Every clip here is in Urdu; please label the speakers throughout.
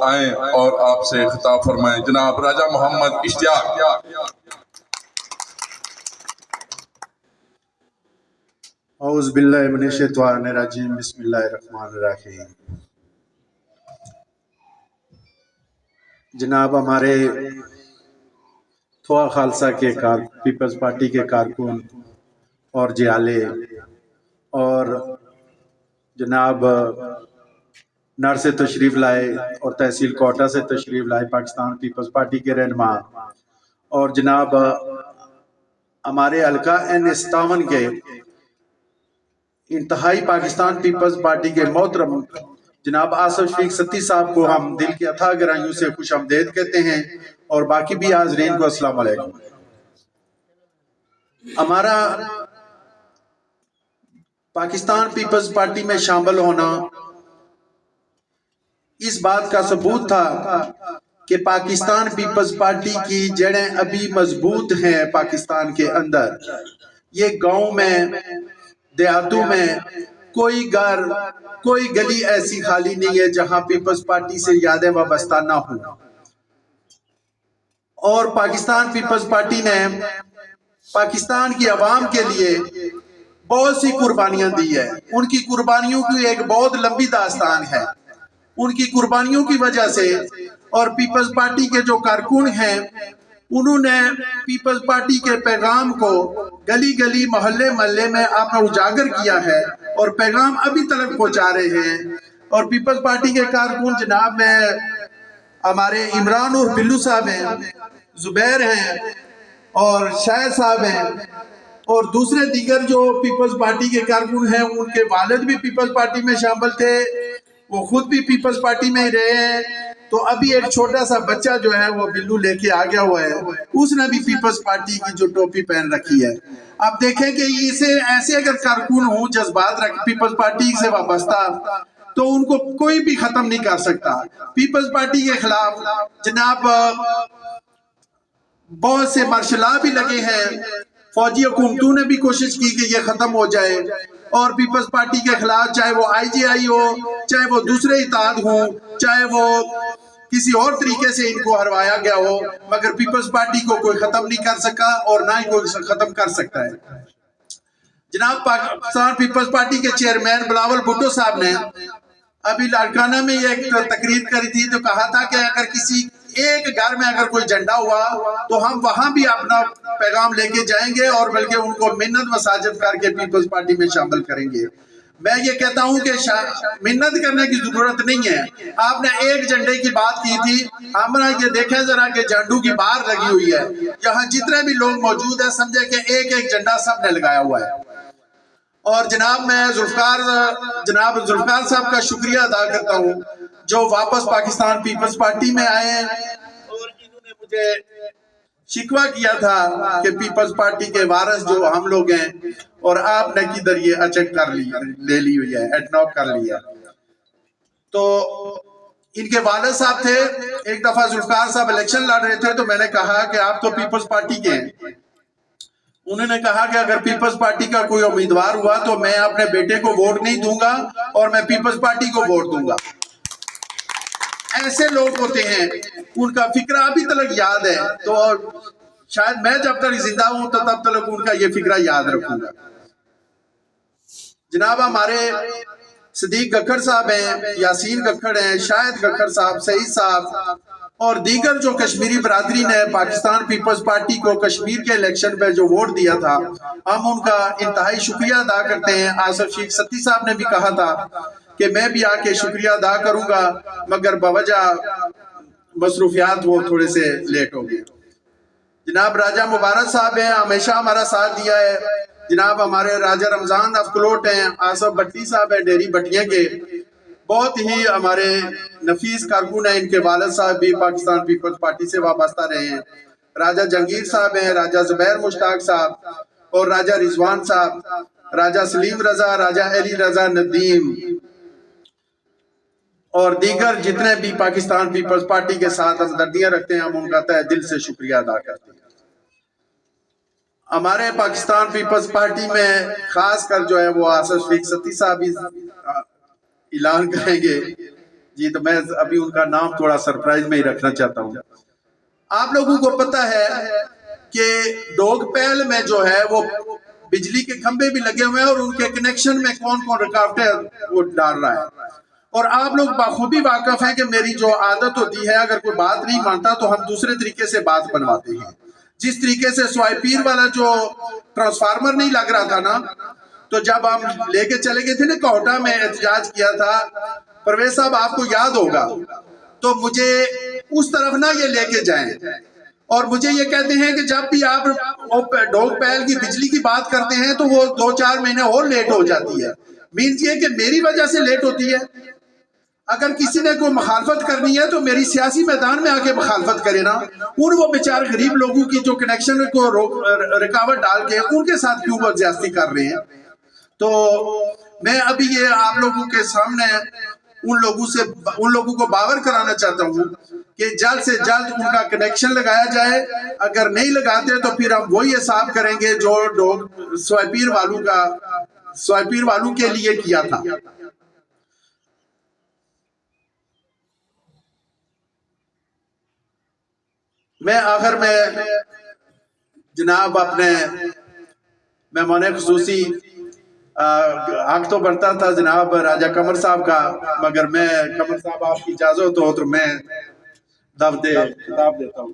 Speaker 1: آئیں اور آپ سے خطاب فرمائیں۔ جناب راجہ محمد اشتیاق۔
Speaker 2: اعوذ باللہ من الشیطان الرجیم، بسم اللہ الرحمن الرحیم۔ جناب ہمارے تھوا خالصہ کے پیپلز پارٹی کے کارکن اور جیالے اور جناب نر سے تشریف لائے اور تحصیل کوٹا سے تشریف لائے پاکستان پیپلز پارٹی کے رہنما، اور جناب ہمارے حلقہ N57 کے انتہائی پاکستان پیپلز پارٹی کے محترم جناب آصف شفیق ستی صاحب کو ہم دل کی اتھا گہرائیوں سے خوش آمدید کہتے ہیں، اور باقی بھی حاضرین کو السلام علیکم۔ ہمارا پاکستان پیپلز پارٹی میں شامل ہونا اس بات کا ثبوت تھا کہ پاکستان پیپلز پارٹی کی جڑیں ابھی مضبوط ہیں پاکستان کے اندر۔ یہ گاؤں میں، دیہاتوں میں کوئی گھر، کوئی گلی ایسی خالی نہیں ہے جہاں پیپلز پارٹی سے یادیں وابستہ نہ ہوں۔ اور پاکستان پیپلز پارٹی نے پاکستان کی عوام کے لیے بہت سی قربانیاں دی ہیں۔ ان کی قربانیوں کی ایک بہت لمبی داستان ہے۔ ان کی قربانیوں کی وجہ سے اور پیپلز پارٹی کے جو کارکن ہیں انہوں نے پیپلز پارٹی کے پیغام کو گلی گلی محلے محلے میں آپ نے اجاگر کیا ہے، اور پیغام ابھی تک پہنچا رہے ہیں۔ اور پیپلز پارٹی کے کارکن جناب میں ہمارے عمران اور بلو صاحب ہیں، زبیر ہیں اور شاہد صاحب ہیں، اور دوسرے دیگر جو پیپلز پارٹی کے کارکن ہیں ان کے والد بھی پیپلز پارٹی میں شامل تھے، وہ خود بھی پیپلز پارٹی میں ہی رہے ہیں۔ تو ابھی ایک چھوٹا سا بچہ جو ہے وہ بلو لے کے آگیا ہوا ہے، اس نے بھی پیپلز پارٹی کی جو ٹوپی پہن رکھی ہے۔ اب دیکھیں کہ اسے ایسے اگر کارکن ہوں جذبات رکھ پیپلز پارٹی سے وابستہ، تو ان کو کوئی بھی ختم نہیں کر سکتا۔ پیپلز پارٹی کے خلاف جناب بہت سے مارشل بھی لگے ہیں، فوجی حکومتوں نے بھی کوشش کی کہ یہ ختم ہو جائے، اور پیپلز پارٹی کے خلاف چاہے وہ IGI ہو، چاہے وہ دوسرے اتحاد ہوں، چاہے وہ کسی اور طریقے سے ان کو ہروایا گیا ہو، مگر پیپلز پارٹی کو کوئی ختم نہیں کر سکا اور نہ ہی کوئی ختم کر سکتا ہے۔ جناب پاکستان پیپلز پارٹی کے چیئرمین بلاول بھٹو صاحب نے ابھی لاڑکانہ میں یہ ایک تقریر کری تھی، تو کہا تھا کہ اگر کسی ایک گھر میں اگر کوئی جھنڈا ہوا تو ہم وہاں بھی اپنا پیغام لے کے جائیں گے، اور بلکہ ان کو منت مساجد کر کے پیپلز پارٹی میں شامل کریں گے۔ میں یہ کہتا ہوں کہ منت کرنے کی ضرورت نہیں ہے۔ آپ نے ایک جھنڈے کی بات کی تھی، ہمارا یہ دیکھیں ذرا کہ جھنڈوں کی بار لگی ہوئی ہے، یہاں جتنے بھی لوگ موجود ہیں سمجھے کہ ایک ایک جھنڈا سب نے لگایا ہوا ہے۔ اور جناب میں جناب ذوالفقار صاحب کا شکریہ ادا کرتا ہوں جو واپس پاکستان پیپلز پارٹی میں آئے ہیں، اور انہوں نے مجھے شکوہ کیا تھا کہ پیپلز پارٹی کے وارث جو ہم لوگ ہیں، اور آپ نے کدھر یہ اچک کر لے لی ہوئی ہے، ایڈناک کر لیا۔ تو ان کے والد صاحب تھے، ایک دفعہ ذوالفقار صاحب الیکشن لڑ رہے تھے، تو میں نے کہا کہ آپ تو پیپلز پارٹی کے ہیں۔ انہوں نے کہا کہ اگر پیپلز پارٹی کا کوئی امیدوار ہوا تو میں اپنے بیٹے کو ووٹ نہیں دوں گا اور میں پیپلز پارٹی کو ووٹ دوں گا۔ ایسے لوگ ہوتے ہیں، ان کا فکرہ ابھی تک یاد ہے، تو شاید میں جب تک زندہ ہوں تو تب تک ان کا یہ فکرہ یاد رکھوں گا۔ جناب ہمارے صدیق گکھڑ صاحب ہیں، یاسین گکھڑ ہیں، شاہد گکھڑ صاحب، سعید صاحب اور دیگر جو کشمیری برادری نے پاکستان پیپلز پارٹی کو کشمیر کے الیکشن پہ جو ووٹ دیا تھا، ہم ان کا انتہائی شکریہ ادا کرتے ہیں۔ آصف شفیق ستی صاحب نے بھی کہا تھا کہ میں بھی آ کے شکریہ ادا کروں گا، مگر بوجہ مصروفیات وہ تھوڑے سے لیٹ ہو گئے۔ جناب راجہ مبارک صاحب ہیں، ہمیشہ ہمارا ساتھ دیا ہے۔ جناب ہمارے راجہ رمضان افکلوٹ ہیں، آصف بٹی صاحب ہیں ڈیری بٹیاں کے، بہت ہی ہمارے نفیس کارکن ہیں۔ ان کے والد صاحب بھی پاکستان پیپلز پارٹی سے وابستہ رہے ہیں۔ راجہ جنگیر صاحب ہیں، راجہ زبیر مشتاق صاحب اور راجہ رضوان صاحب، راجہ سلیم رضا، راجہ علی رضا ندیم اور دیگر جتنے بھی پاکستان پیپلز پارٹی کے ساتھ ہمدردیاں رکھتے ہیں، ہم ان کا تہہ دل سے شکریہ ادا کرتے ہیں۔ ہمارے پاکستان پیپلز پارٹی میں خاص کر جو ہے وہ آصف شفیق ستی صاحب اعلان کریں گے جی تو میں ابھی ان کا نام تھوڑا سرپرائز میں ہی رکھنا چاہتا ہوں. آپ لوگوں کو پتہ ہے کہ ڈوگ پیل میں جو ہے وہ بجلی کے کھمبے بھی لگے ہوئے ہیں اور ان کے کنیکشن میں کون کون رکاوٹیں وہ ڈال رہا ہے. اور آپ لوگ بخوبی واقف ہیں کہ میری جو عادت ہوتی ہے اگر کوئی بات نہیں مانتا تو ہم دوسرے طریقے سے بات بنواتے ہیں. جس طریقے سے سوائے پیر والا جو ٹرانسفارمر نہیں لگ رہا تھا نا، تو جب ہم لے کے چلے گئے تھے نا کوہٹا میں احتجاج کیا تھا، پرویز صاحب آپ کو یاد ہوگا، تو مجھے اس طرف نہ یہ لے کے جائیں. اور مجھے یہ کہتے ہیں کہ جب بھی آپ ڈوگ پیل کی بجلی کی بات کرتے ہیں تو وہ 2-4 مہینے اور لیٹ ہو جاتی ہے. مینز یہ کہ میری وجہ سے لیٹ ہوتی ہے. اگر کسی نے کوئی مخالفت کرنی ہے تو میری سیاسی میدان میں آ کے مخالفت کرے نا. وہ بیچار غریب لوگوں کی جو کنیکشن کو رکاوٹ ڈال کے ان کے ساتھ کیوں وہ زیادتی کر رہے ہیں. تو میں ابھی یہ آپ لوگوں کے سامنے ان لوگوں کو باور کرانا چاہتا ہوں کہ جلد سے جلد ان کا کنیکشن لگایا جائے. اگر نہیں لگاتے تو پھر ہم وہی حساب کریں گے جو سوائپیر والوں کے لیے کیا تھا. میں آخر میں جناب اپنے مہمان خصوصی حق تو بنتا تھا جناب راجہ قمر صاحب کا، مگر میں قمر صاحب آپ کی اجازت ہو تو میں خطاب دیتا ہوں.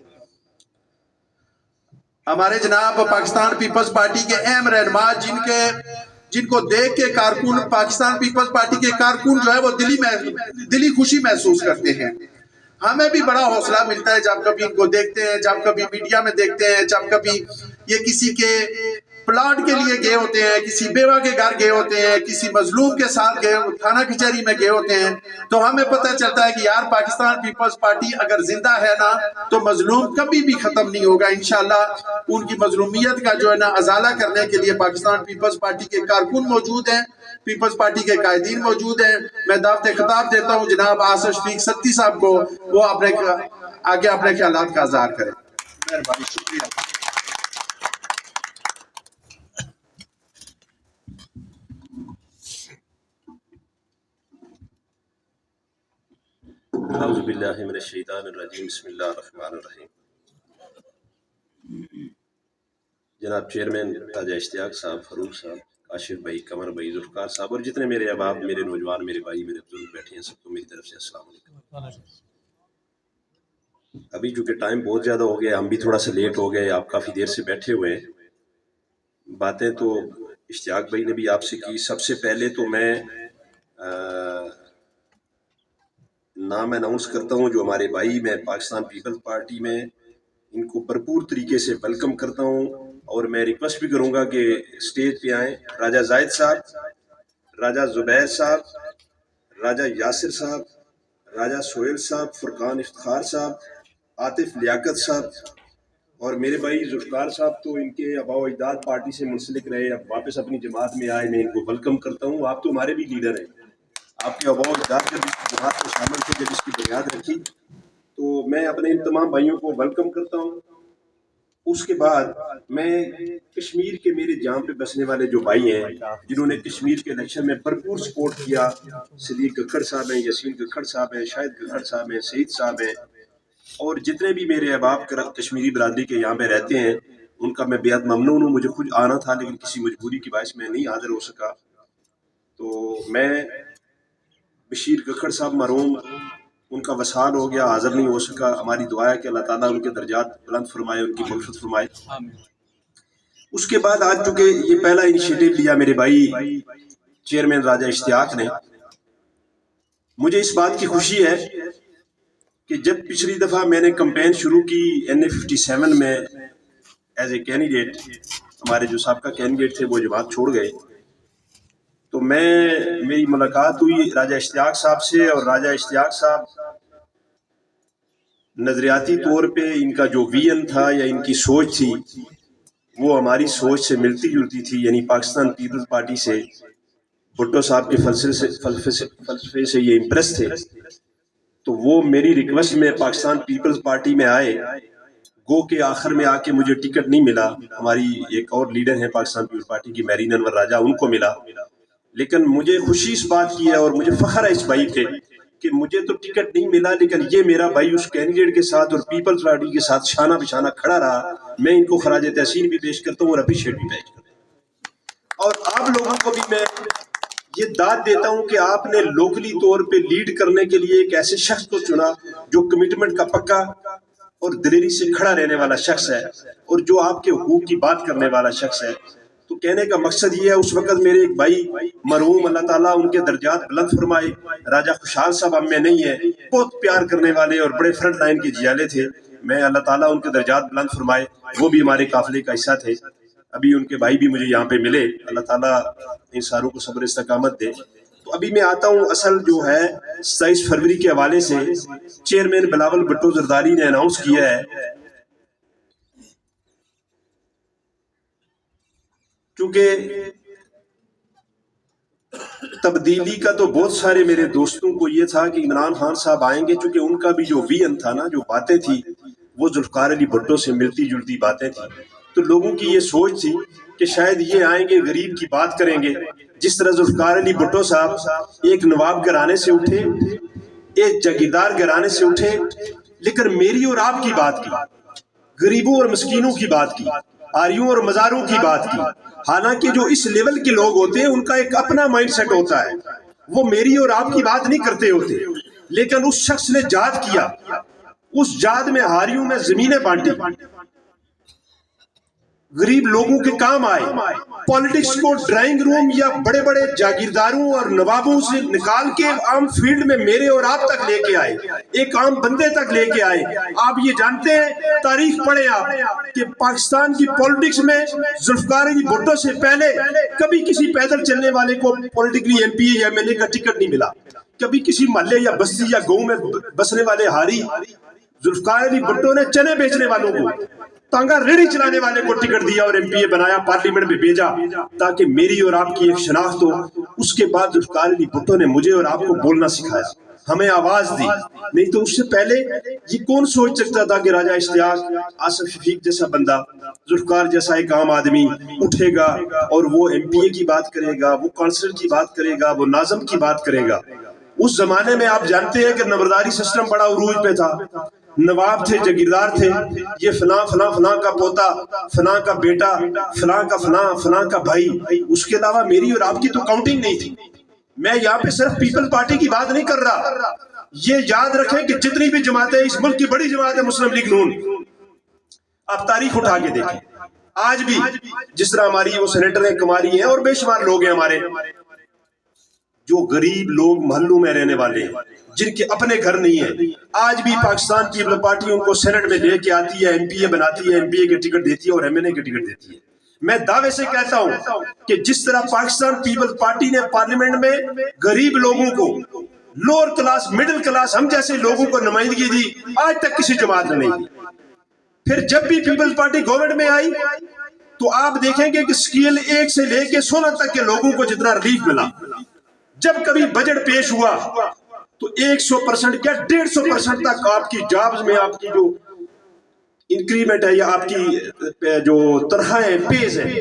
Speaker 2: ہمارے جناب پاکستان پیپلز پارٹی کے اہم رہنما جن کو دیکھ کے کارکن پاکستان پیپلز پارٹی کے کارکن جو ہے وہ دلی خوشی محسوس کرتے ہیں. ہمیں بھی بڑا حوصلہ ملتا ہے جب کبھی ان کو دیکھتے ہیں، جب کبھی میڈیا میں دیکھتے ہیں، جب کبھی یہ کسی کے پلاٹ کے لیے گئے ہوتے ہیں، کسی بیوہ کے گھر گئے ہوتے ہیں، کسی مظلوم کے ساتھ گئے تھانہ کچہری میں گئے ہوتے ہیں، تو ہمیں پتہ چلتا ہے کہ یار پاکستان پیپلز پارٹی اگر زندہ ہے نا تو مظلوم کبھی بھی ختم نہیں ہوگا. انشاءاللہ ان کی مظلومیت کا جو ہے نا ازالہ کرنے کے لیے پاکستان پیپلز پارٹی کے کارکن موجود ہیں، پیپلز پارٹی کے قائدین موجود ہیں. میں دعوت خطاب دیتا ہوں جناب آصف شفیق ستی صاحب کو، وہ آگے اپنے خیالات کا اظہار کریں. مہربانی، شکریہ.
Speaker 3: اعوذ باللہ من الشیطان الرجیم، بسم اللہ الرحمن الرحیم. جناب چیئرمین راجہ اشتیاق صاحب، فاروق صاحب، کاشف بھائی، قمر بھائی، ذوالفقار صاحب اور جتنے میرے احباب، میرے نوجوان، میرے بھائی، میرے بزرگ بیٹھے ہیں، سب کو میری طرف سے السلام علیکم. ابھی چونکہ ٹائم بہت زیادہ ہو گیا، ہم بھی تھوڑا سا لیٹ ہو گئے، آپ کافی دیر سے بیٹھے ہوئے ہیں. باتیں تو اشتیاق بھائی نے بھی آپ سے کی. سب سے پہلے تو میں نام اناؤنس کرتا ہوں جو ہمارے بھائی، میں پاکستان پیپلز پارٹی میں ان کو بھرپور طریقے سے ویلکم کرتا ہوں، اور میں ریکویسٹ بھی کروں گا کہ اسٹیج پہ آئیں. راجہ زاہد صاحب، راجہ زبیر صاحب، راجہ یاسر صاحب، راجہ سہیل صاحب، فرقان افتخار صاحب، عاطف لیاقت صاحب، اور میرے بھائی ذوالفقار صاحب تو ان کے آباء و اجداد پارٹی سے منسلک رہے، اب واپس اپنی جماعت میں آئے. میں ان کو ویلکم کرتا ہوں. آپ تو ہمارے بھی لیڈر ہیں. آپ کے آباء و اجداد جب اس کی جماعت میں شامل تھے، جب اس کی بنیاد رکھی، تو میں اپنے ان تمام بھائیوں کو ویلکم کرتا ہوں. اس کے بعد میں کشمیر کے میرے جہاں پہ بسنے والے جو بھائی ہیں جنہوں نے کشمیر کے الیکشن میں بھرپور سپورٹ کیا، صدیق گکھڑ صاحب ہیں، یاسین گکھڑ صاحب ہیں، شاہد گکھڑ صاحب ہیں، سعید صاحب ہیں، اور جتنے بھی میرے احباب کشمیری برادری کے یہاں پہ رہتے ہیں، ان کا میں بےحد ممنون ہوں. مجھے خود آنا تھا لیکن کسی مجبوری کی باعث میں نہیں حاضر ہو سکا. تو میں بشیر گکھڑ صاحب مرحوم، ان کا وصال ہو گیا، حاضر نہیں ہو سکا. ہماری دعا ہے کہ اللہ تعالیٰ ان کے درجات بلند فرمائے، ان کی مغفرت فرمائے. اس کے بعد آج چونکہ یہ پہلا انیشیٹو لیا میرے بھائی چیئرمین راجہ اشتیاق نے، مجھے اس بات کی خوشی ہے کہ جب پچھلی دفعہ میں نے کمپین شروع کی NA57 میں ایز اے کینڈیڈیٹ، ہمارے جو سابقہ کینڈیڈیٹ تھے وہ جماعت چھوڑ گئے، تو میری ملاقات ہوئی راجہ اشتیاق صاحب سے، اور راجہ اشتیاق صاحب نظریاتی طور پہ ان کا جو ویژن تھا یا ان کی سوچ تھی وہ ہماری سوچ سے ملتی جلتی تھی. یعنی پاکستان پیپلز پارٹی سے، بھٹو صاحب کے فلسفے سے یہ امپریس تھے. تو وہ میری ریکویسٹ میں پاکستان پیپلز پارٹی میں آئے. گو کے آخر میں آ کے مجھے ٹکٹ نہیں ملا، ہماری ایک اور لیڈر ہیں پاکستان پیپلز پارٹی کی میرین انور راجہ، ان کو ملا. لیکن مجھے خوشی اس بات کی ہے اور مجھے فخر ہے اس بھائی پہ کہ مجھے تو ٹکٹ نہیں ملا لیکن یہ میرا بھائی اس کینڈیڈیٹ کے ساتھ اور پیپلز پارٹی کے ساتھ شانہ بشانہ کھڑا رہا، میں ان کو خراج تحسین بھی پیش کرتا ہوں اور اپریشیٹ بھی پیش کرتا ہوں۔ اور آپ لوگوں کو بھی میں یہ داد دیتا ہوں کہ آپ نے لوکلی طور پہ لیڈ کرنے کے لیے ایک ایسے شخص کو چنا جو کمٹمنٹ کا پکا اور دلیری سے کھڑا رہنے والا شخص ہے اور جو آپ کے حقوق کی بات کرنے والا شخص ہے۔ تو کہنے کا مقصد یہ ہے، اس وقت میرے ایک بھائی مرحوم اللہ تعالیٰ ان کے درجات بلند فرمائے، راجہ خوشحال صاحب ہم میں نہیں ہے، بہت پیار کرنے والے اور بڑے فرنٹ لائن کے جیالے تھے، میں اللہ تعالیٰ ان کے درجات بلند فرمائے، وہ بھی ہمارے قافلے کا حصہ تھے۔ ابھی ان کے بھائی بھی مجھے یہاں پہ ملے، اللہ تعالیٰ ان ساروں کو صبر استقامت دے۔ تو ابھی میں آتا ہوں، اصل جو ہے 27 فروری کے حوالے سے چیئرمین بلاول بھٹو زرداری نے اناؤنس کیا ہے، چونکہ تبدیلی کا تو بہت سارے میرے دوستوں کو یہ تھا کہ عمران خان صاحب آئیں گے، چونکہ ان کا بھی جو ویژن تھا نا، جو باتیں تھی وہ ذوالفقار علی بھٹو سے ملتی جلتی باتیں تھیں، تو لوگوں کی یہ سوچ تھی کہ شاید یہ آئیں گے غریب کی بات کریں گے، جس طرح ذوالفقار علی بھٹو صاحب ایک نواب گھرانے سے اٹھے، ایک جاگیردار گھرانے سے اٹھے، لیکن میری اور آپ کی بات کی، غریبوں اور مسکینوں کی بات کی، آریوں اور مزاروں کی بات کی۔ حالانکہ جو اس لیول کے لوگ ہوتے ہیں ان کا ایک اپنا مائنڈ سیٹ ہوتا ہے، وہ میری اور آپ کی بات نہیں کرتے ہوتے، لیکن اس شخص نے جہاد کیا، اس جہاد میں ہاریوں میں زمینیں بانٹی، غریب لوگوں کے کام آئے، پالیٹکس کو ڈرائنگ روم یا بڑے بڑے جاگیرداروں اور نوابوں سے نکال کے عام فیلڈ میں میرے اور آپ تک لے کے آئے، ایک عام بندے تک لے کے آئے۔ آپ یہ جانتے ہیں، تاریخ پڑھیں آپ، کہ پاکستان کی پالیٹکس میں ذوالفقار علی بھٹو سے پہلے کبھی کسی پیدل چلنے والے کو پولیٹیکلی ایم پی اے یا ایم ایل اے کا ٹکٹ نہیں ملا، کبھی کسی محلے یا بستی یا گاؤں میں بسنے والے ہاری ذوالفقار علی بھٹو نے چنے بیچنے والوں کو، تانگا ریڑھی چلانے والے کو ٹکٹ دیا اور ایم پی اے بنایا، پارلیمنٹ میں بھیجا تاکہ میری اور آپ کی ایک شناخت ہو۔ اس کے بعد ذوالفقار علی بھٹو نے مجھے اور آپ کو بولنا سکھایا، ہمیں آواز دی، نہیں تو اس سے پہلے یہ کون سوچ سکتا تھا کہ راجہ اشتیاق، آصف شفیق جیسا بندہ، ذوالفقار جیسا ایک عام آدمی اٹھے گا اور وہ ایم پی اے کی بات کرے گا، وہ کونسلر کی بات کرے گا، وہ ناظم کی بات کرے گا۔ اس زمانے میں آپ جانتے ہیں کہ نمبرداری سسٹم بڑا عروج پہ تھا، نواب تھے، جاگیردار تھے، یہ فلاں فلاں فلاں کا پوتا، فلاں کا بیٹا، فلاں کا فلاں، فلاں کا بھائی، اس کے علاوہ میری اور آپ کی تو کاؤنٹنگ نہیں تھی۔ میں یہاں پہ صرف پیپل پارٹی کی بات نہیں کر رہا، یہ یاد رکھیں کہ جتنی بھی جماعتیں، اس ملک کی بڑی جماعت ہے مسلم لیگ نون، آپ تاریخ اٹھا کے دیکھیں، آج بھی جس طرح ہماری وہ سینیٹر کماری ہیں اور بے شمار لوگ ہیں ہمارے، جو غریب لوگ محلوں میں رہنے والے ہیں، جن کے اپنے گھر نہیں ہیں، آج بھی پاکستان پیپل پارٹی ان کو سینٹ میں لے کے آتی ہے، ایم پی اے بناتی ہے، ایم پی اے کے ٹکٹ دیتی ہے اور ایم این اے کے ٹکٹ دیتی ہے۔ میں دعوے سے کہتا ہوں کہ جس طرح پاکستان پیپل پارٹی نے پارلیمنٹ میں غریب لوگوں کو، لوور کلاس، مڈل کلاس، ہم جیسے لوگوں کو نمائندگی دی، آج تک کسی جماعت نے نہیں دی۔ پھر جب بھی پیپل پارٹی گورنمنٹ میں آئی تو آپ دیکھیں گے کہ اسکیل 1 سے لے کے 16 تک کے لوگوں کو جتنا ریلیف ملا، جب کبھی بجٹ پیش ہوا تو 100% کیا 150% تک آپ کی جابز میں آپ کی جو انکریمنٹ ہے یا آپ کی جو تنخواہیں پیز ہے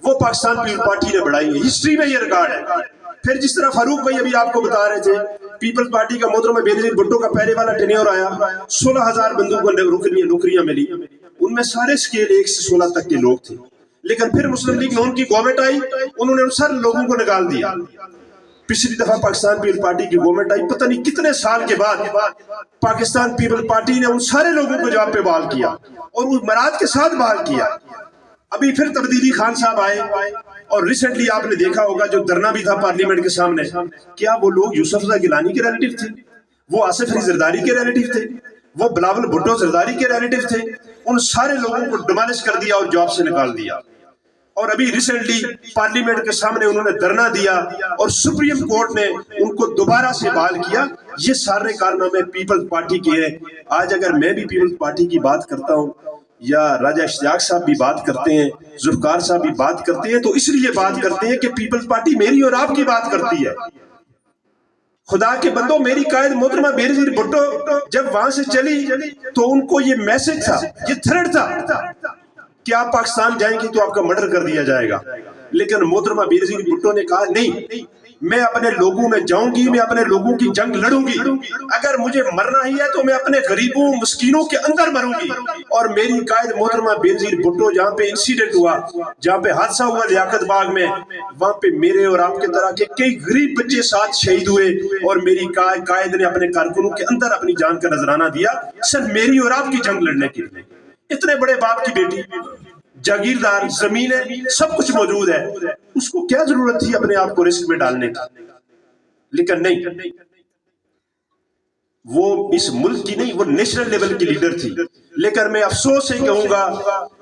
Speaker 3: وہ پاکستان پیپل پارٹی نے بڑھائی ہے، ہسٹری میں یہ ریکارڈ ہے۔ پھر جس طرح فاروق بھائی ابھی آپ کو بتا رہے تھے، پیپل پارٹی کا محترمہ بینظیر بھٹو کا پہلے والا ٹینیور آیا، 16,000 بندوں کو نوکریاں ملی، ان میں سارے اسکیل 1 سے 16 تک کے لوگ تھے۔ لیکن پھر مسلم لیگ نون کی گورنمنٹ آئی، انہوں نے ان سارے لوگوں کو نکال دیا۔ پچھلی دفعہ پاکستان پیپل پارٹی کی گورنمنٹ آئی، پتہ نہیں کتنے سال کے بعد پاکستان پیپل پارٹی نے ان سارے لوگوں کو جاب پہ بحال کیا اور وہ مراد کے ساتھ بحال کیا۔ ابھی پھر تبدیلی خان صاحب آئے اور ریسنٹلی آپ نے دیکھا ہوگا جو دھرنا بھی تھا پارلیمنٹ کے سامنے، کیا وہ لوگ یوسف رضا گیلانی کے ریلیٹیو تھے، وہ آصف علی زرداری کے ریلیٹیو تھے، وہ بلاول بھٹو زرداری کے ریلیٹیو تھے؟ ان سارے لوگوں کو ڈیمالش کر دیا اور جاب سے نکال دیا۔ اور ابھی ریسنٹلی پارلیمنٹ کے سامنے انہوں نے دھرنا دیا اور سپریم کورٹ نے ان کو دوبارہ سے بحال کیا۔ یہ سارے کارنامے پیپل پارٹی کے ہیں۔ آج اگر میں بھی پیپل پارٹی کی بات کرتا ہوں یا راجہ اشتیاق صاحب بھی بات کرتے ہیں، ذوالفقار صاحب بھی بات کرتے ہیں، تو اس لیے بات کرتے ہیں کہ پیپل پارٹی میری اور آپ کی بات کرتی ہے۔ خدا کے بندوں، میری قائد محترمہ بینظیر بھٹو جب وہاں سے چلی تو ان کو یہ میسج تھا، یہ تھریٹ تھا کہ آپ پاکستان جائیں گی تو آپ کا مرڈر کر دیا جائے گا، لیکن محترمہ بینظیر بھٹو نے کہا نہیں، میں اپنے لوگوں میں جاؤں گی, میں اپنے لوگوں کی جنگ لڑوں گی. اگر مجھے مرنا ہی ہے تو میں اپنے غریبوں مسکینوں کے اندر مروں گی. اور میری قائد محترمہ بینظیر بھٹو, جہاں پہ انسیڈنٹ ہوا, جہاں پہ حادثہ ہوا لیاقت باغ میں, وہاں پہ میرے اور آپ کے طرح کے کئی غریب بچے ساتھ شہید ہوئے, اور میری قائد نے اپنے کارکنوں کے اندر اپنی جان کا نذرانہ دیا صرف میری اور آپ کی جنگ لڑنے کے لیے. اتنے بڑے باپ کی بیٹی, جاگیردار, زمینیں, سب کچھ موجود ہے, اس کو کیا ضرورت تھی اپنے آپ کو رسک میں ڈالنے کی؟ لیکن نہیں, وہ اس ملک کی نہیں, وہ نیشنل لیول کی لیڈر تھی. لیکن میں افسوس سے کہوں گا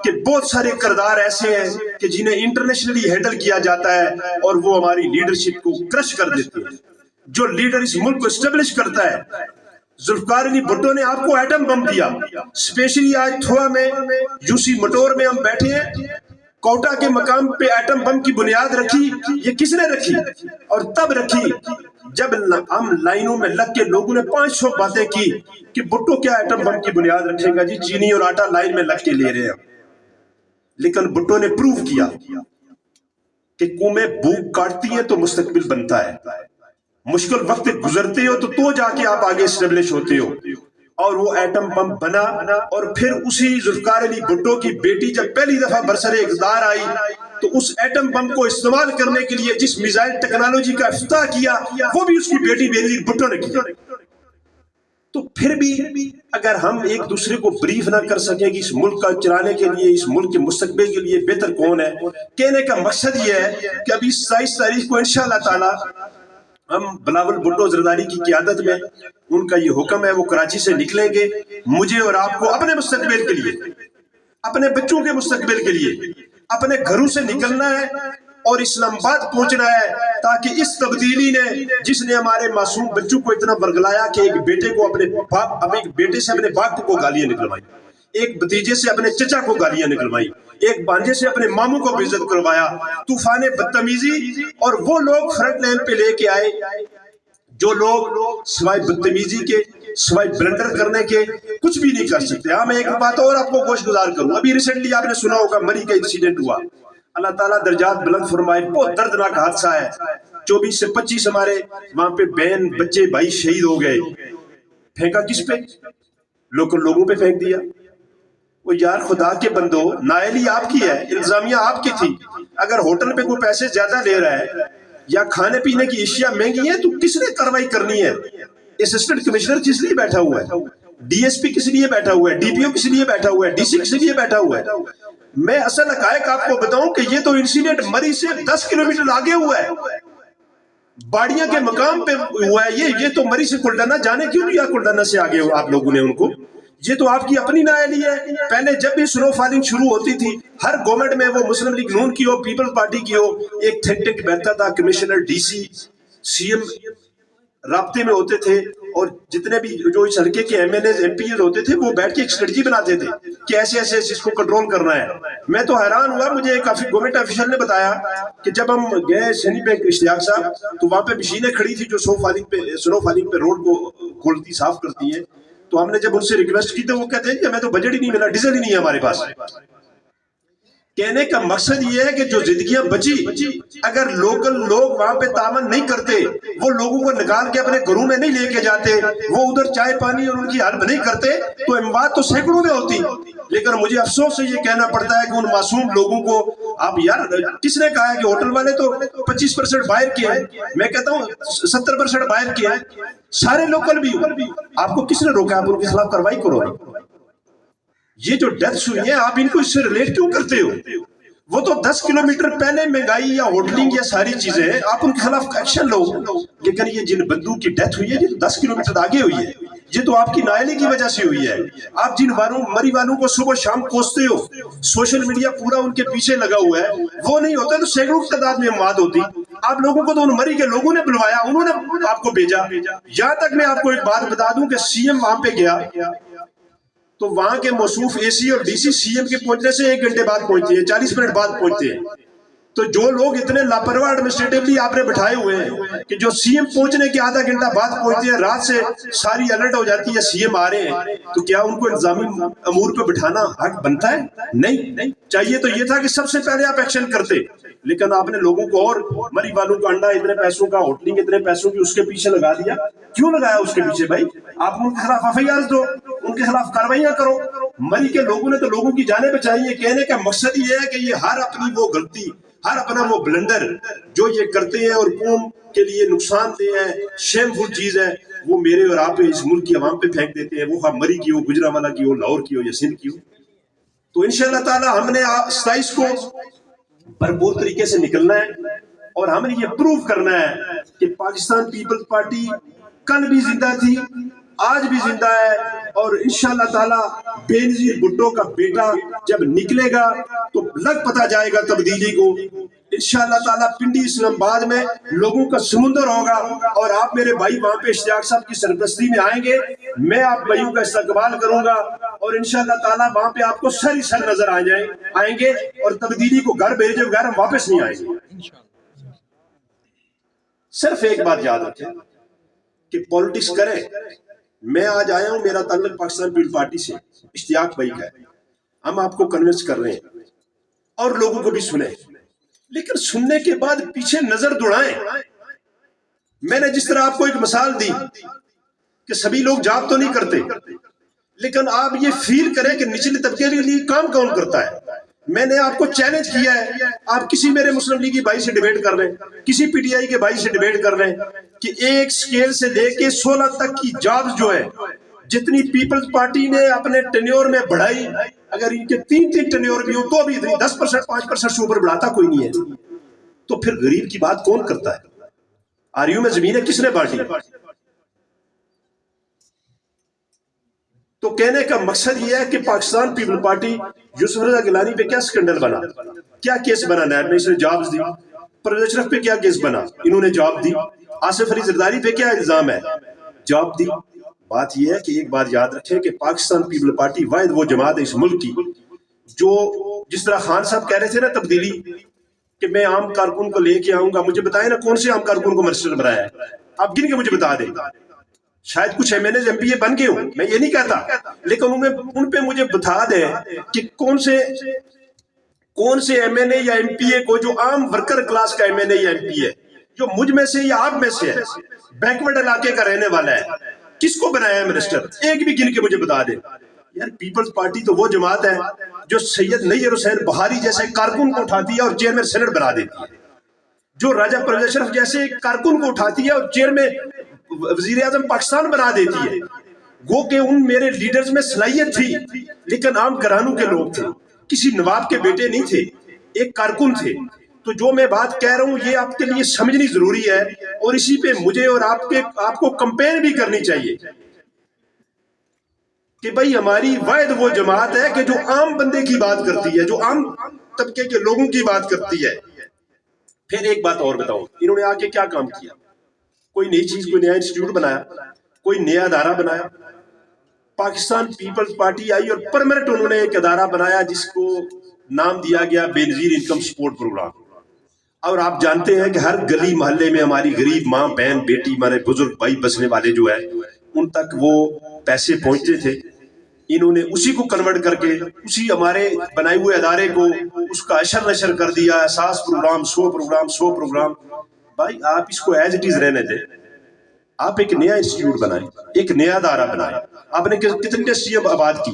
Speaker 3: کہ بہت سارے کردار ایسے ہیں کہ جنہیں انٹرنیشنلی ہینڈل کیا جاتا ہے اور وہ ہماری لیڈرشپ کو کرش کر دیتے ہیں. جو لیڈر اس ملک کو اسٹیبلش کرتا ہے, ذوالفقار علی بھٹو نے آپ کو ایٹم بم دیا. اسپیشلی آج تھوڑا میں یو سی مٹور میں ہم بیٹھے ہیں, کوٹا کے مقام پہ ایٹم بم کی بنیاد رکھی. یہ کس نے رکھی؟ اور تب رکھی جب ہم لائنوں میں لگ کے لوگوں نے 500 باتیں کی کہ بھٹو کیا ایٹم بم کی بنیاد رکھے گا جی, چینی اور آٹا لائن میں لگ کے لے رہے ہیں. لیکن بھٹو نے پروف کیا کہ قومیں بھوک کاٹتی ہیں تو مستقبل بنتا ہے, مشکل وقت گزرتے ہو تو جا کے آپ آگے اسٹیبلش ہوتے ہو. اور وہ ایٹم بم بنا, اور پھر اسی ذوالفقار علی بھٹو کی بیٹی جب پہلی دفعہ برسر اقتدار آئی تو اس ایٹم بم کو استعمال کرنے کے لیے جس میزائل ٹیکنالوجی کا افتتاح کیا وہ بھی اس کی بیٹی بینظیر بھٹو نے کیا. تو پھر بھی اگر ہم ایک دوسرے کو بریف نہ کر سکیں کہ اس ملک کا چلانے کے لیے, اس ملک کے مستقبل کے لیے بہتر کون ہے, کہنے کا مقصد یہ ہے کہ ابھی 27 تاریخ کو انشاءاللہ تعالی ہم بلاول بھٹو زرداری کی قیادت میں, ان کا یہ حکم ہے, وہ کراچی سے نکلیں گے. مجھے اور آپ کو اپنے مستقبل کے لیے, اپنے بچوں کے مستقبل کے لیے اپنے گھروں سے نکلنا ہے اور اسلام آباد پہنچنا ہے, تاکہ اس تبدیلی نے جس نے ہمارے معصوم بچوں کو اتنا برگلایا کہ ایک بیٹے کو ایک بیٹے سے اپنے باپ کو گالیاں نکلوائی, ایک بھتیجے سے اپنے چچا کو گالیاں نکلوائی, ایک بانجے سے اپنے ماموں کو بے عزت کروایا, طوفان بدتمیزی. اور وہ لوگ فرنٹ لائن پہ لے کے آئے جو لوگ سوائے بدتمیزی کے, سوائے بلنڈر کرنے کے کچھ بھی نہیں کر سکتے. ہاں, میں ایک بات اور آپ کو گوش گزار کروں. ابھی ریسنٹلی آپ نے سنا ہوگا مری کا انسیڈنٹ ہوا, اللہ تعالیٰ درجات بلند فرمائے, بہت دردناک حادثہ ہے. 24 سے 25 ہمارے وہاں پہ بہن بچے بھائی شہید ہو گئے. پھینکا کس پہ؟ لوگوں پہ پھینک دیا. وہ یار خدا کے بندو, نااہلی آپ کی ہے, انتظامیہ آپ کی تھی. اگر ہوٹل پہ کوئی پیسے زیادہ لے رہا ہے یا کھانے پینے کی اشیاء مہنگی ہیں تو کس نے کارروائی کرنی ہے؟ اسسٹنٹ کمشنر کس لیے بیٹھا ہوا ہے, ڈی ایس پی کس لیے بیٹھا ہوا ہے, ڈی پی او کس لیے بیٹھا ہوا ہے, ڈی سی کس لیے بیٹھا ہوا ہے؟ میں اصل حقائق آپ کو بتاؤں کہ یہ تو انسیڈنٹ مری سے 10 کلومیٹر آگے ہوا ہے, باڑیاں کے مقام پہ ہوا ہے. یہ تو مری سے کلڈانا, جانے کیوں نہیں یا کلڈانا سے آگے ہو آپ لوگوں نے ان کو. یہ تو آپ کی اپنی نااہلی ہے. پہلے جب بھی سنو فالنگ شروع ہوتی تھی, ہر گورنمنٹ میں وہ مسلم لیگ نون کی ہو, پیپلز پارٹی کی ہو, ایک تھنک ٹینک بیٹھتا تھا, commissioner, D C, C M رابطے میں ہوتے تھے, اور جتنے بھی جو اس حلقے کے M L A M P ہوتے تھے وہ بیٹھ کے ایک اسٹریٹجی بناتے تھے کہ ایسے ایسے اس کو کنٹرول کرنا ہے. میں تو حیران ہوا, مجھے ایک گورنمنٹ آفیشل نے بتایا کہ جب ہم گئے سینی پہ اشتیاق صاحب, تو وہاں پہ مشینیں کھڑی تھی جو سنو فالنگ پہ روڈ کو کھولتی صاف کرتی ہیں. تو ہم نے جب ان سے ریکویسٹ کی تو وہ کہتے ہیں کہ ہمیں تو بجٹ ہی نہیں ملا, ڈیزل ہی نہیں ہے ہمارے پاس. کہنے کا مقصد یہ ہے کہ جو زندگیاں بچی, اگر لوکل لوگ وہاں پہ تعاون نہیں کرتے, وہ لوگوں کو نکال کے اپنے گھروں میں نہیں لے کے جاتے, وہ ادھر چائے پانی اور ان کی ہیلپ نہیں کرتے, تو اموات تو سینکڑوں میں ہوتی. لیکن مجھے افسوس سے یہ کہنا پڑتا ہے کہ ان معصوم لوگوں کو آپ, یار کس نے کہا ہے کہ ہوٹل والے تو 25% باہر کیا ہے, میں کہتا ہوں 70% باہر کیا ہے, سارے لوکل بھی. آپ کو کس نے روکا؟ آپ ان کے خلاف کاروائی کرو. یہ جو ڈیتھس ہوئی ہیں آپ ان کو اس سے ریلیٹ کیوں کرتے ہو؟ وہ تو 10 کلومیٹر پہلے مہنگائی یا ہوٹلنگ یا ساری چیزیں ہیں, آپ ان کے خلاف ایکشن لو. لیکن یہ جن بندوں کی ڈیتھ ہوئی ہے یہ 10 کلومیٹر آگے ہوئی ہے, یہ تو آپ کی نااہلی کی وجہ سے ہوئی ہے. آپ جن مری والوں کو صبح شام کوستے ہو, سوشل میڈیا پورا ان کے پیچھے لگا ہوا ہے, وہ نہیں ہوتا تو سینکڑوں کی تعداد میں اموات ہوتی. آپ لوگوں کو تو ان مری کے لوگوں نے بلوایا, انہوں نے آپ کو بھیجا. یہاں تک میں آپ کو ایک بات بتا دوں کہ سی ایم وہاں پہ گیا تو وہاں کے موصوف اے سی اور ڈی سی ایم کے پہنچنے سے 1 گھنٹے بعد پہنچتے ہیں, 40 منٹ بعد پہنچتے ہیں. تو جو لوگ اتنے لاپرواہ ایڈمنسٹریٹولی آپ نے بٹھائے ہوئے ہیں کہ جو سی ایم پہنچنے کے آدھا گھنٹہ بعد پہنچتے ہیں، رات سے ساری الرٹ ہو جاتی ہے سی ایم آ رہے ہیں، تو کیا ان کو انتظامی امور پہ بٹھانا حق بنتا ہے؟ نہیں. چاہیے تو یہ تھا کہ سب سے پہلے آپ ایکشن کرتے، لیکن آپ نے لوگوں کو اور مری والوں کا انڈا اتنے پیسوں کا، ہوٹلنگ اتنے پیسوں کی، اس کے پیچھے لگا دیا. کیوں لگایا اس کے پیچھے بھائی؟ آپ ان کے خلاف ایف آئی آر دو، ان کے خلاف کاروائیاں کرو. مری کے لوگوں نے تو لوگوں کی جانیں بچائی ہیں. کہنے کا مقصد یہ ہے کہ یہ ہر اپنی وہ غلطی، ہر اپنا وہ بلنڈر جو یہ کرتے ہیں اور قوم کے لیے نقصان دہ ہے، شیم فل چیز ہے، وہ میرے اور آپ اس ملک کی عوام پہ پھینک دیتے ہیں. وہ ہم مری کی ہو، گجرانوالہ کی ہو، لاہور کی ہو یا سندھ کی ہو. تو انشاءاللہ تعالی ہم نے 27 کو بھرپور طریقے سے نکلنا ہے اور ہم نے یہ پروف کرنا ہے کہ پاکستان پیپلز پارٹی کل بھی زندہ تھی، آج بھی زندہ ہے، اور انشاءاللہ تعالی بے نظیر بھٹو کا بیٹا جب نکلے گا تو لگ پتہ جائے گا تبدیلی کو. انشاءاللہ تعالی پنڈی اسلام آباد میں لوگوں کا سمندر ہوگا اور آپ میرے بھائی وہاں پہ اشتیاق صاحب کی سرپرستی میں آئیں گے. میں آپ بھائیوں کا استقبال کروں گا اور انشاءاللہ تعالی وہاں پہ آپ کو سر نظر آئیں گے اور تبدیلی کو گھر بھیجے بغیر ہم واپس نہیں آئیں گے. صرف ایک بات یاد رکھیں کہ پولیٹکس کریں. میں آج آیا ہوں، میرا تعلق پاکستان پیپلز پارٹی سے اشتیاق بھائی کا ہے. ہم آپ کو کنونس کر رہے ہیں اور لوگوں کو بھی سنیں، لیکن سننے کے بعد پیچھے نظر دوڑائیں. میں نے جس طرح آپ کو ایک مثال دی کہ سبھی لوگ جاب تو نہیں کرتے، لیکن آپ یہ فیل کریں کہ نچلے طبقے کے لیے کام کون کرتا ہے. میں نے آپ کو چیلنج کیا ہے، آپ کسی میرے مسلم لیگی بھائی سے ڈیبیٹ کر رہے ہیں، کسی پی ٹی آئی کے بھائی سے ڈیبیٹ کر رہے ہیں کہ ایک سکیل سے لے کے 16 تک کی جابز جو ہے جتنی پیپلز پارٹی نے اپنے ٹینیور میں بڑھائی، اگر ان کے 3 ٹینیور بھی ہوں تو بھی اتنی 10% 5% سے اوپر بڑھاتا کوئی نہیں ہے. تو پھر غریب کی بات کون کرتا ہے؟ آریو میں زمینیں کس نے بانٹی؟ تو کہنے کا مقصد یہ ہے کہ پاکستان پیپل پارٹی، یوسف رضا گیلانی پہ کیا سکنڈل بنا، کیا کیس بنا؟ نیب نے اس نے جابز دی. پرویز اشرف پہ کیا کیس بنا؟ انہوں نے جاب دی. آصف علی زرداری پہ کیا الزام ہے؟ جاب دی. بات یہ ہے کہ ایک بات یاد رکھیں کہ پاکستان پیپل پارٹی واحد وہ جماعت ہے اس ملک کی جو، جس طرح خان صاحب کہہ رہے تھے نا تبدیلی کہ میں عام کارکن کو لے کے آؤں گا، مجھے بتائیں نا کون سے عام کارکن کو منسٹر بنایا ہے؟ آپ گن کے مجھے بتا دیں. شاید کچھ M N A M P A بن گئے ہوں، میں یہ نہیں کہتا، لیکن ان پہ مجھے بتا دیں کہ کون سے ایم این اے یا ایم پی اے کو جو عام ورکر کلاس کا ایم این اے یا ایم پی اے جو مجھ میں سے یا آپ میں سے ہے، بیکورڈ علاقے کا رہنے والا ہے، کس کو بنایا ہے منسٹر؟ ایک بھی گن کے مجھے بتا دیں. یار پیپلز پارٹی تو وہ جماعت ہے جو سید نیئر حسین بہاری جیسے کارکن کو اٹھاتی ہے اور چیئرمین سینٹ بنا دیتی ہے، جو راجہ پرویز اشرف جیسے کارکن کو اٹھاتی ہے اور چیئرمین وزیر اعظم پاکستان بنا دیتی ہے. گو کہ ان میرے لیڈرز میں صلاحیت تھی لیکن عام گھرانوں کے لوگ تھے، کسی نواب کے بیٹے نہیں تھے، ایک کارکن تھے. تو جو میں بات کہہ رہا ہوں یہ آپ کے لیے سمجھنی ضروری ہے اور اسی پہ مجھے اور آپ کو کمپین بھی کرنی چاہیے کہ بھائی ہماری واحد وہ جماعت ہے کہ جو عام بندے کی بات کرتی ہے، جو عام طبقے کے لوگوں کی بات کرتی ہے. پھر ایک بات اور بتاؤں، انہوں نے آگے کیا کام کیا؟ کوئی نئی چیز، کوئی نیا انسٹیٹیوٹ بنایا، کوئی نیا ادارہ بنایا. پاکستان پیپلز پارٹی آئی اور پرمنٹ انہوں نے ایک ادارہ بنایا جس کو نام دیا گیا بے نظیر انکم سپورٹ پروگرام. اور آپ جانتے ہیں کہ ہر گلی محلے میں ہماری غریب ماں بہن بیٹی ہمارے بزرگ بھائی بسنے والے جو ہے ان تک وہ پیسے پہنچتے تھے. انہوں نے اسی کو کنورٹ کر کے اسی ہمارے بنائے ہوئے ادارے کو اس کا اشر نشر کر دیا. اساس پروگرام 100 پروگرام. بھائی آپ اس کو ایز اٹ از رہنے دیں، آپ ایک نیا انسٹیٹیوٹ بنائیں، ایک نیا ادارہ بنائیں. آپ نے کتنے انڈسٹری آباد کی؟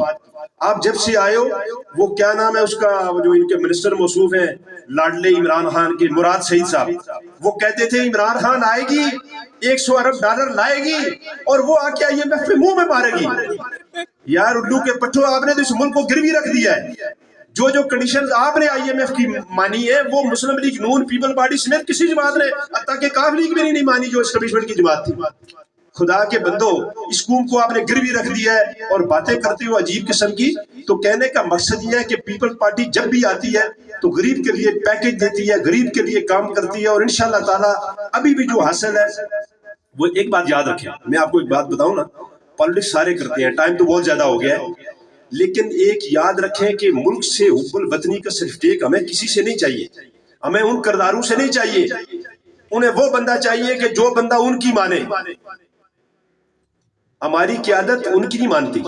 Speaker 3: آپ جب سے آئے ہو وہ کیا نام ہے اس کا جو ان کے منسٹر موصوف ہیں لاڈلے عمران خان کے، مراد سعید صاحب، وہ کہتے تھے عمران خان آئے گی $100 ارب لائے گی اور وہ آ کے IMF پہ منہ میں مارے گی. یار الو کے پٹھو، آپ نے تو اس ملک کو گروی رکھ دیا ہے. جو کنڈیشنز آپ نے IMF کی مانی ہے وہ مسلم لیگ نون پیپل پارٹی سمیت کسی جماعت نے، حتیٰ کہ کاف لیگ بھی نہیں مانی جو اسٹیبلشمنٹ کی جماعت تھی. خدا کے بندو اس قوم کو آپ نے گروی رکھ دیا ہے اور باتیں کرتے ہو عجیب قسم کی. تو کہنے کا مقصد یہ ہے کہ پیپل پارٹی جب بھی آتی ہے تو غریب کے لیے پیکج دیتی ہے، غریب کے لیے کام کرتی ہے. اور انشاءاللہ تعالی ابھی بھی جو حاصل ہے وہ، ایک بات یاد رکھیں، میں آپ کو ایک بات بتاؤں نا، پالیٹکس سارے کرتے ہیں، ٹائم تو بہت زیادہ ہو گیا ہے، لیکن ایک یاد رکھیں کہ ملک سے حب الوطنی کا سرٹیفکیٹ ہمیں کسی سے نہیں چاہیے. ہمیں ان کرداروں سے نہیں چاہیے، انہیں وہ بندہ چاہیے کہ جو بندہ ان کی مانے. ہماری قیادت ان کی نہیں مانتی،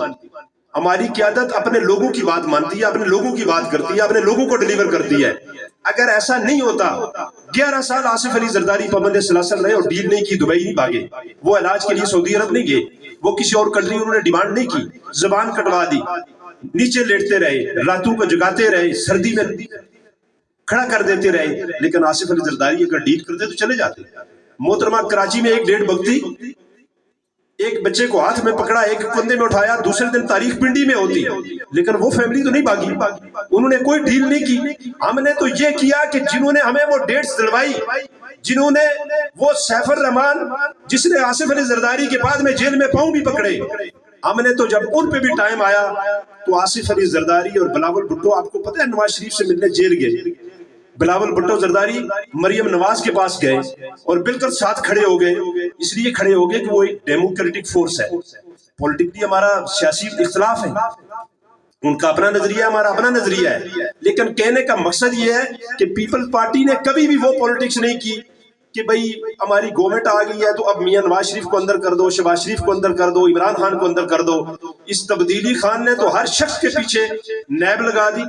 Speaker 3: ہماری قیادت اپنے لوگوں کی بات مانتی ہے، اپنے لوگوں کی بات کرتی ہے، اپنے لوگوں کو ڈیلیور کرتی ہے. اگر ایسا نہیں ہوتا، 11 سال آصف علی زرداری پابند سلاسل رہے اور ڈیل نہیں کی، دبئی نہیں بھاگے، وہ علاج کے لیے سعودی عرب نہیں گئے، وہ کسی اور کنٹری انہوں نے ڈیمانڈ نہیں کی، زبان کٹوا دی، نیچے لیٹتے رہے، راتوں کو جگاتے رہے، سردی میں کھڑا کر دیتے رہے. لیکن آصف علی زرداری اگر ڈیل کرتے تو چلے جاتے. محترمہ کراچی میں 1 1.5 بگتی، ایک بچے کو ہاتھ میں پکڑا، ایک کندھے میں اٹھایا، دوسرے دن تاریخ پنڈی میں ہوتی، لیکن وہ فیملی تو نہیں بھاگی، انہوں نے کوئی ڈیل نہیں کی. ہم نے تو یہ کیا کہ جنہوں نے ہمیں وہ ڈیٹس دلوائی، جنہوں نے وہ سیف الرحمان جس نے آصف علی زرداری کے بعد میں جیل میں پاؤں بھی پکڑے، ہم نے تو جب ان پہ بھی ٹائم آیا تو آصف علی زرداری اور بلاول بھٹو، آپ کو پتہ ہے نواز شریف سے ملنے جیل گئے، بلاول بھٹو زرداری مریم نواز کے پاس گئے اور بالکل ساتھ کھڑے ہو گئے. اس لیے کھڑے ہو گئے کہ وہ ایک ڈیموکریٹک فورس ہے، پولیٹیکلی ہمارا سیاسی اختلاف ہے، ان کا اپنا نظریہ، ہمارا اپنا نظریہ ہے، لیکن کہنے کا مقصد یہ ہے کہ پیپل پارٹی نے کبھی بھی وہ پولیٹکس نہیں کی کہ بھئی ہماری گورنمنٹ آ گئی ہے تو اب میاں نواز شریف کو اندر کر دو، شہباز شریف کو اندر کر دو، عمران خان کو اندر کر دو. اس تبدیلی خان نے تو ہر شخص کے پیچھے نیب لگا دی.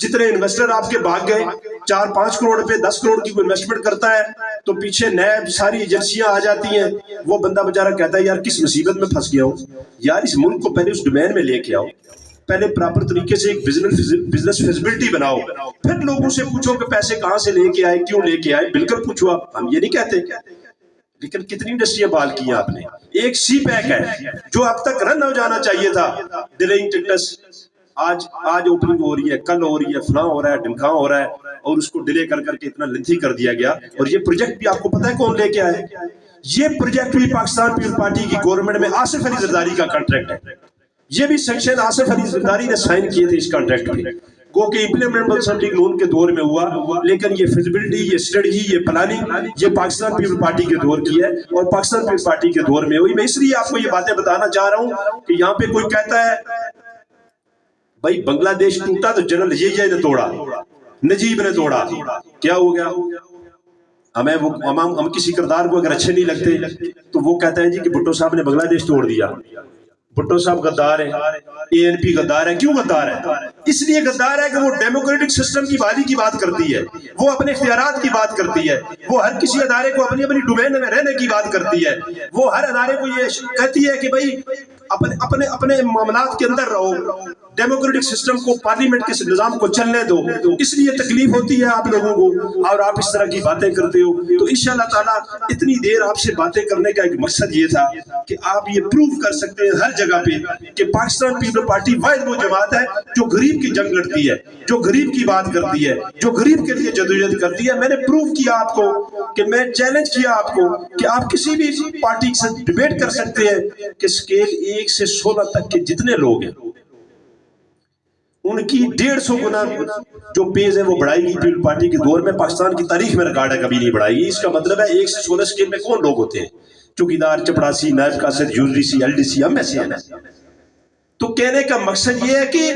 Speaker 3: جتنے انویسٹر آپ کے بھاگ گئے، 4-5 کروڑ پہ 10 کروڑ کی کوئی انویسٹمنٹ کرتا ہے تو پیچھے نیب ساری ایجنسیاں آ جاتی ہیں. وہ بندہ بیچارہ کہتا ہے یار کس مصیبت میں پھنس گیا ہوں. یار اس ملک کو پہلے اس ڈومین میں لے کے آؤ، پہلے پراپر طریقے سے ایک بزنس فیزیبلٹی بناؤ، پھر لوگوں سے پوچھو کہ پیسے کہاں سے لے کے آئے، کیوں لے کے آئے. بالکل پوچھو آپ، ہم یہ نہیں کہتے. لیکن کتنی انڈسٹریاں بحال کی ہیں آپ نے. ایک سی پیک ہے جو اب تک رن ہو جانا چاہیے تھا، ڈیلیئنگ ٹکٹس، آج اوپننگ ہو رہی ہے، کل ہو رہی ہے، فلاں ہو رہا ہے، ڈمکاں ہو رہا ہے، اور اس کو ڈیلے کر کے اتنا لینتھی کر دیا گیا. اور یہ پروجیکٹ بھی آپ کو پتہ ہے کون لے کے آئے؟ یہ پروجیکٹ بھی پاکستان پیپلز پارٹی کی گورنمنٹ میں آصف علی زرداری کا کانٹریکٹ ہے. یہ بھی سینکشن آصف علی زرداری نے سائن کیے تھے اس کانٹریکٹ پہ، گو کہ امپلیمنٹبل اسمبلی لون کے دور میں ہوا، لیکن یہ فیزیبلٹی، یہ اسٹریٹجی، یہ پلاننگ یہ پاکستان پیپلز پارٹی کے دور کی ہے اور پاکستان پیپلز پارٹی کے دور میں ہوئی. میں اس لیے آپ کو یہ باتیں بتانا چاہ رہا ہوں کہ یہاں پہ کوئی کہتا ہے بھائی بنگلہ دیش ٹوٹا تو جنرل یہ نے توڑا، نجیب نے توڑا، کیا ہو گیا؟ ہم کسی کردار کو اگر اچھے نہیں لگتے تو وہ کہتا ہے جی کہ بھٹو صاحب نے بنگلہ دیش توڑ دیا، بھٹو صاحب غدار ہے، اے این پی غدار ہے. کیوں غدار ہے؟ اس لیے غدار ہے کہ وہ ڈیموکریٹک سسٹم کی بحالی کی بات کرتی ہے، وہ اپنے اختیارات کی بات کرتی ہے، وہ ہر کسی ادارے کو اپنی اپنی ڈومین میں رہنے کی بات کرتی ہے، وہ ہر ادارے کو یہ کہتی ہے کہ بھئی اپنے معاملات کے اندر رہو، ڈیموکریٹک سسٹم کو، پارلیمنٹ کے نظام کو چلنے دو. اس لیے تکلیف ہوتی ہے آپ لوگوں کو اور آپ اس طرح کی باتیں کرتے ہو. تو انشاءاللہ تعالیٰ اتنی دیر آپ سے باتیں کرنے کا ایک مقصد یہ تھا کہ آپ یہ پروف کر سکتے ہیں ہر جگہ پہ کہ پاکستان پیپلز پارٹی واحد وہ جماعت ہے جو غریب کی جنگ لڑتی ہے، جو غریب کی بات کرتی ہے، جو غریب کے لیے جدوجہد کرتی ہے. میں نے پروف کیا آپ کو کہ میں چیلنج کیا آپ کو کہ آپ کسی بھی پارٹی سے ڈیبیٹ کر سکتے ہیں کہ سکیل 1 سے 16 تک کے جتنے لوگ ہیں ان کی 150 گنا جو پیز ہے وہ بڑھائی گئی پیپلز پارٹی کے دور میں. پاکستان کی تاریخ میں ریکارڈ ہے کبھی نہیں بڑھائی گئی. اس کا مطلب ہے 1 سے 16 سکیل میں کون لوگ ہوتے ہیں؟ چوکیدار، چپڑاسی، نائب قاصد، یوزری سی، ایل ڈی سی، ہم ایسے ہیں. تو کہنے کا مقصد یہ ہے کہ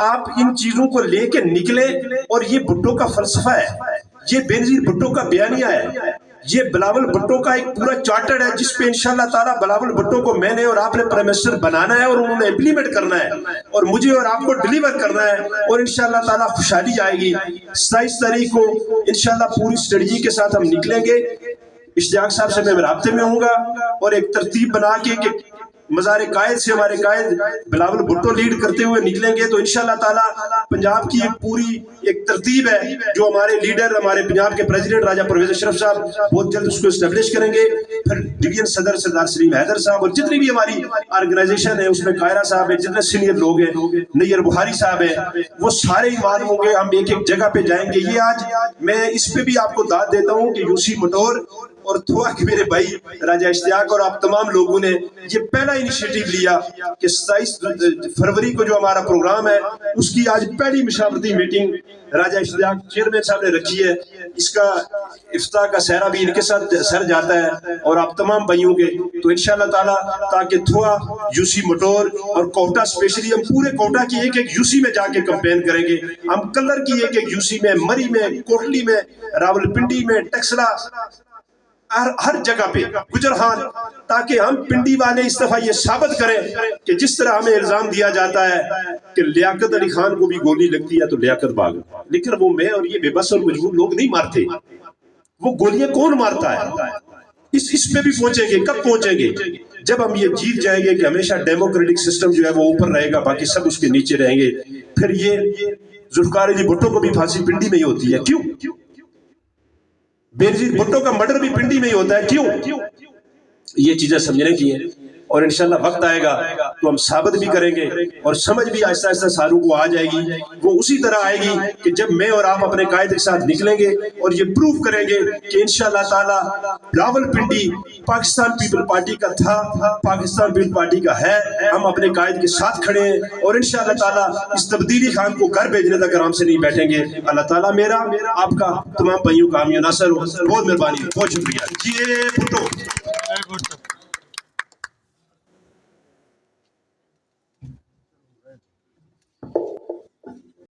Speaker 3: آپ ان چیزوں کو لے کے نکلیں. اور یہ بھٹو کا فلسفہ ہے، یہ بینظیر بھٹو کا بیانیہ ہے، یہ بلاول بھٹو کا ایک پورا چارٹر ہے جس پہ انشاءاللہ تعالیٰ بلاول بھٹو کو میں نے اور آپ نے پرائم منسٹر بنانا ہے اور انہوں نے امپلیمنٹ کرنا ہے اور مجھے اور آپ کو ڈیلیور کرنا ہے. اور انشاءاللہ تعالیٰ خوشحالی آئے گی. 27 تاریخ کو انشاءاللہ پوری اسٹریٹجی کے ساتھ ہم نکلیں گے. اشتیاق صاحب سے میں رابطے میں ہوں گا اور ایک ترتیب بنا کے کہ مزار قائد سے ہمارے قائد بلاول بھٹو لیڈ کرتے ہوئے نکلیں گے. تو انشاءاللہ تعالیٰ پنجاب کی ایک پوری ایک ترتیب ہے جو ہمارے لیڈر، ہمارے پنجاب کے پریزیڈنٹ راجہ پرویز اشرف صاحب بہت جلد اس کو اسٹیبلش کریں گے. پھر ڈویژن صدر سردار سلیم حیدر صاحب اور جتنی بھی ہماری آرگنائزیشن ہے اس میں قاہرہ صاحب ہے، جتنے سینئر لوگ ہیں، نیر بخاری صاحب ہیں، وہ سارے ایمان ہوں گے. ہم ایک ایک جگہ پہ جائیں گے. یہ آج میں اس پہ بھی آپ کو داد دیتا ہوں کہ یوسی مٹور اور تھوا کہ میرے بھائی راجہ اشتیاق اور آپ تمام لوگوں نے یہ پہلا انیشیٹو لیا کہ 27 فروری کو جو ہمارا پروگرام ہے اس کی آج پہلی مشاورتی میٹنگ راجہ اشتیاق چیئرمین صاحب نے رکھی ہے. اس کا افتتاح کا سہرا بھی ان کے ساتھ سر جاتا ہے اور آپ تمام بھائیوں کے. تو انشاءاللہ تعالیٰ تاکہ تھوا یو سی مٹور اور کوٹا اسپیشلی ہم پورے کوٹا کی ایک ایک یو سی میں جا کے کمپین کریں گے. ہم کلر کی ایک ایک یو سی میں، مری میں، کوٹلی میں، راولپنڈی میں، ٹیکسلا، ہر جگہ پہ گجرہان، تاکہ ہم پنڈی والے اس دفعہ یہ ثابت کریں کہ جس طرح ہمیں الزام دیا جاتا ہے کہ لیاقت علی خان کو بھی گولی لگتی ہے تو لیاقت بھاگ، لیکن وہ میں اور یہ بے بس اور مجبور لوگ نہیں مارتے. وہ گولیاں کون مارتا ہے؟ اس پہ بھی پہنچیں گے. کب پہنچیں گے؟ جب ہم یہ جیت جائیں گے کہ ہمیشہ ڈیموکریٹک سسٹم جو ہے وہ اوپر رہے گا، باقی سب اس کے نیچے رہیں گے. پھر یہ ذوالفقار علی بھٹو کو بھی پھانسی پنڈی میں ہی ہوتی ہے. کیوں؟ بینظیر بھٹو کا مرڈر بھی پنڈی میں ہی ہوتا ہے. کیوں؟ یہ چیزیں سمجھنے کی ہیں اور انشاءاللہ وقت آئے گا تو ہم ثابت بھی کریں گے اور سمجھ بھی آہستہ آہستہ ساروں کو آ جائے گی. وہ اسی طرح آئے گی کہ جب میں اور آپ اپنے قائد کے ساتھ نکلیں گے اور یہ پروف کریں گے کہ انشاءاللہ تعالی راولپنڈی پاکستان پیپل پارٹی کا تھا، پاکستان پیپل پارٹی کا ہے. ہم اپنے قائد کے ساتھ کھڑے ہیں اور انشاءاللہ تعالی اس تبدیلی خان کو گھر بھیجنے تک آرام سے نہیں بیٹھیں گے. اللہ تعالیٰ میرا آپ کا تمام بھائیوں کا حامی و ناصر ہو. بہت مہربانی، بہت شکریہ. جی بھٹو.